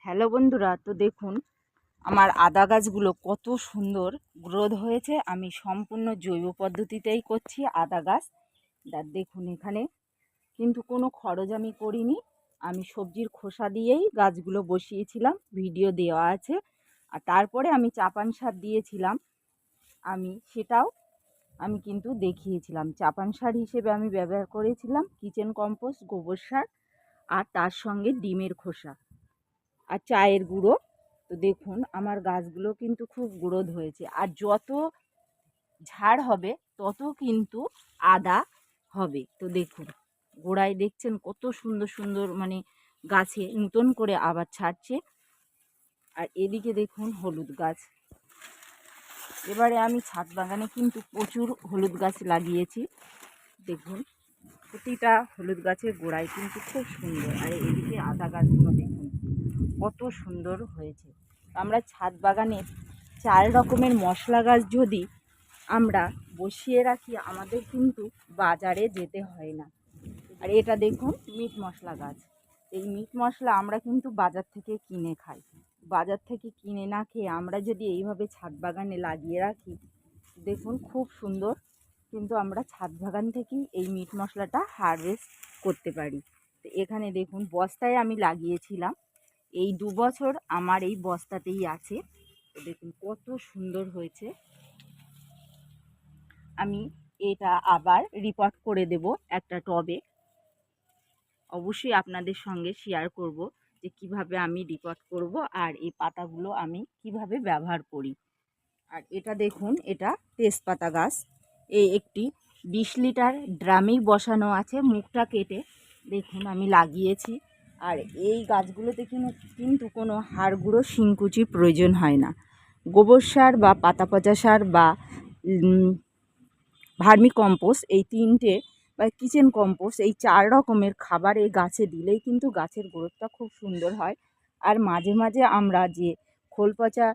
Hello বন্ধুরা, তো দেখুন আমার আদা গাছগুলো কত সুন্দর গ্রোথ হয়েছে। আমি সম্পূর্ণ জৈব পদ্ধতিতেই করছি আদা গাছ। দেখুন এখানে কিন্তু কোনো খরচ আমি করিনি, আমি সবজির খোসা দিয়েই গাছগুলো বসিয়েছিলাম, ভিডিও দেওয়া আছে। আর তারপরে আমি চাপান সার দিয়েছিলাম, সেটাও আমি কিন্তু দেখিয়েছিলাম। চাপান সার হিসেবে আমি ব্যবহার করেছিলাম কিচেন কম্পোস্ট, গোবর সার, আর তার সঙ্গে ডিমের খোসা আর চায়ের গুঁড়ো। তো দেখুন আমার গাছগুলো কিন্তু খুব গ্রোথ হয়েছে, আর যত ঝাড় হবে তত কিন্তু আদা হবে। তো দেখুন গোড়ায় দেখছেন কত সুন্দর সুন্দর গাছে নতুন করে আবার ছাড়ছে। আর এদিকে দেখুন হলুদ গাছ। এবারে আমি ছাদ বাগানে কিন্তু প্রচুর হলুদ গাছ লাগিয়েছি। দেখুন প্রতিটা হলুদ গাছের গোড়ায় কিন্তু খুব সুন্দর। আর এদিকে আদা গাছগুলো দেখুন কত সুন্দর হয়েছে। আমরা ছাদ বাগানে 4 রকমের মশলা গাছ যদি আমরা বসিয়ে রাখি, আমাদের কিন্তু বাজারে যেতে হয় না। আর এটা দেখুন মিট মশলা গাছ। এই মিট মশলা আমরা কিন্তু বাজার থেকে কিনে খাই। বাজার থেকে কিনে না খেয়ে আমরা যদি এইভাবে ছাদ বাগানে লাগিয়ে রাখি, দেখুন খুব সুন্দর কিন্তু আমরা ছাদ বাগান থেকেই এই মিট মশলাটা হারভেস্ট করতে পারি। তো এখানে দেখুন বস্তায় আমি লাগিয়েছিলাম, এই 2 বছর আমার এই বস্তাতেই আছে। তো দেখুন কত সুন্দর হয়েছে। আমি এটা আবার রিপোর্ট করে দেব একটা টবে। অবশ্যই আপনাদের সঙ্গে শেয়ার করব যে কিভাবে আমি রিপোর্ট করব আর এই পাতাগুলো আমি কিভাবে ব্যবহার করি। আর এটা দেখুন, এটা তেজপাতা গাছ। এই একটি 20 লিটার ড্রামেই বসানো আছে, মুখটা কেটে দেখুন আমি লাগিয়েছি। আর এই গাছগুলোতে কিন্তু কোনো হাড় গুঁড়ো শিংকুচির প্রয়োজন হয় না। গোবর সার বা পাতা পচা সার বা ভার্মি কম্পোস্ট, এই 3টে বা কিচেন কম্পোস্ট, এই 4 রকমের খাবার এই গাছে দিলেই কিন্তু গাছের গ্রোথটা খুব সুন্দর হয়। আর মাঝে মাঝে আমরা যে খোল পচা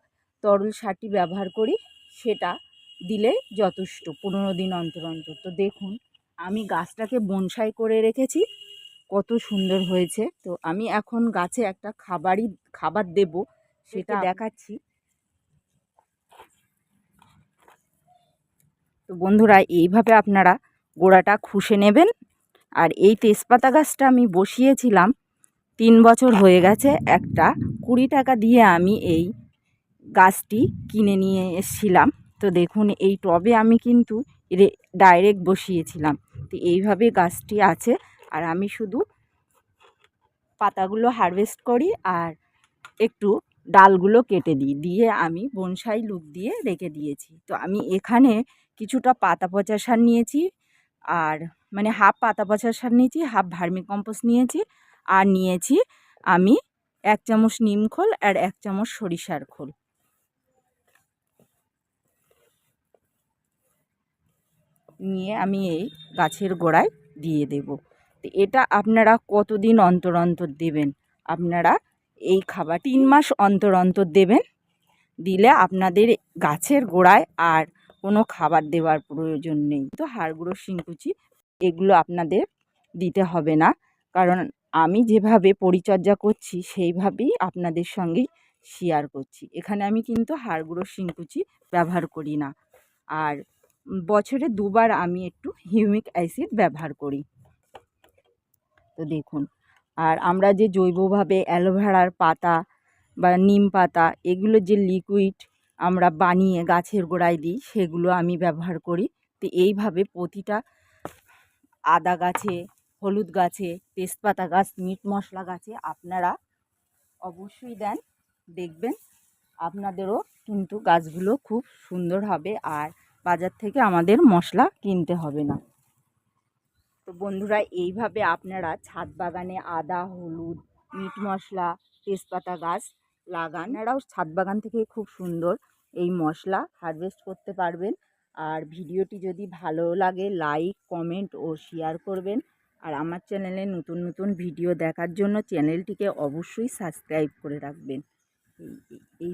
তরল সারটি ব্যবহার করি সেটা দিলে যথেষ্ট, 15 দিন অন্তর অন্তর। তো দেখুন আমি গাছটাকে বনসাই করে রেখেছি, কত সুন্দর হয়েছে। তো আমি এখন গাছে একটা খাবার দেব, সেটা দেখাচ্ছি। তো বন্ধুরা এইভাবে আপনারা গোড়াটা খুশে নেবেন। আর এই তেজপাতা গাছটা আমি বসিয়েছিলাম 3 বছর হয়ে গেছে। একটা 20 টাকা দিয়ে আমি এই গাছটি কিনে নিয়ে এসেছিলাম। তো দেখুন এই টবে আমি কিন্তু ডাইরেক্ট বসিয়েছিলাম। তো এইভাবে গাছটি আছে। আর আমি শুধু পাতাগুলো হারভেস্ট করি আর একটু ডালগুলো কেটে দিই, দিয়ে আমি বনসাই লুক দিয়ে রেখে দিয়েছি। তো আমি এখানে কিছুটা পাতা পচা সার নিয়েছি, আর হাফ পাতা পচা সার নিয়েছি, হাফ ভার্মি কম্পোস্ট নিয়েছি, আর নিয়েছি আমি 1 চামচ নিম খোল আর 1 চামচ সরিষার খোল। নিয়ে আমি এই গাছের গোড়ায় দিয়ে দেব। তো এটা আপনারা কতদিন অন্তর অন্তর দেবেন? আপনারা এই খাবার 3 মাস অন্তর অন্তর দেবেন। দিলে আপনাদের গাছের গোড়ায় আর কোনো খাবার দেওয়ার প্রয়োজন নেই। তো হাড় গুঁড়ো শিংকুচি এগুলো আপনাদের দিতে হবে না, কারণ আমি যেভাবে পরিচর্যা করছি সেইভাবেই আপনাদের সঙ্গে শেয়ার করছি। এখানে আমি কিন্তু হাড় গুঁড়ো শিংকুচি ব্যবহার করি না। আর বছরে 2 বার আমি একটু হিউমিক অ্যাসিড ব্যবহার করি। তো দেখুন, আর আমরা যে জৈবভাবে অ্যালোভেরার পাতা বা নিম পাতা এগুলো যে লিকুইড আমরা বানিয়ে গাছের গোড়ায় দিই, সেগুলো আমি ব্যবহার করি। তো এইভাবে প্রতিটা আদা গাছে, হলুদ গাছে, তেজপাতা গাছ, মিট মশলা গাছে আপনারা অবশ্যই দেন, দেখবেন আপনাদেরও কিন্তু গাছগুলো খুব সুন্দর হবে আর বাজার থেকে আমাদের মশলা কিনতে হবে না। তো বন্ধুরা এইভাবে আপনারা ছাদ বাগানে আদা, হলুদ, মিট মশলা, তেজপাতা গাছ লাগান। আপনারাও ছাদ বাগান থেকে খুব সুন্দর এই মশলা হারভেস্ট করতে পারবেন। আর ভিডিওটি যদি ভালো লাগে লাইক, কমেন্ট ও শেয়ার করবেন। আর আমার চ্যানেলে নতুন নতুন ভিডিও দেখার জন্য চ্যানেলটিকে অবশ্যই সাবস্ক্রাইব করে রাখবেন। এই